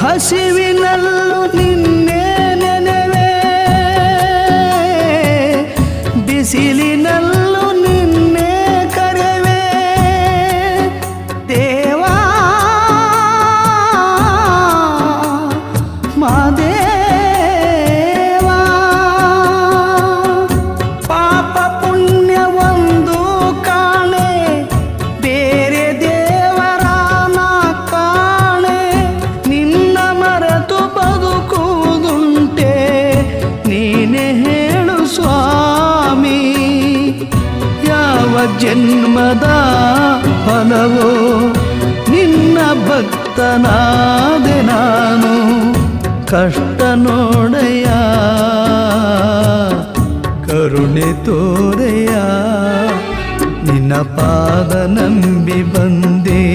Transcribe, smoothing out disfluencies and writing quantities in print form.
ಹಸಿವಿನಲ್ಲೂ ನಿನ್ನೆ ನೆನೆವೆ, ಬಿಸಿಲಿನಲ್ಲೂ ನಿನ್ನೆ ಕರೆವೆ ದೇವಾ ಮಾದೇವಾ. ಪಾಪ ಪುಣ್ಯ ಒಂದು ಕಾಣೆ, ಬೇರೆ ದೇವರಾನ ಕಾಣೆ. ನಿನ್ನ ಮರೆತು ಬದುಕುವುದುಂಟೆ, ನೀನೇ ಹೇಳು ಸ್ವಾಮಿ. ಯಾವ ಜನ್ಮದ ಫಲವೋ ನಿನ್ನ ಭಕ್ತನಾದೆ ನಾನು. ಕಷ್ಟ ನೋಡೆಯ ಕರುಣೆ ತೋರೆಯ, ನಿನ್ನ ಪಾದ ನಂಬಿ ಬಂದ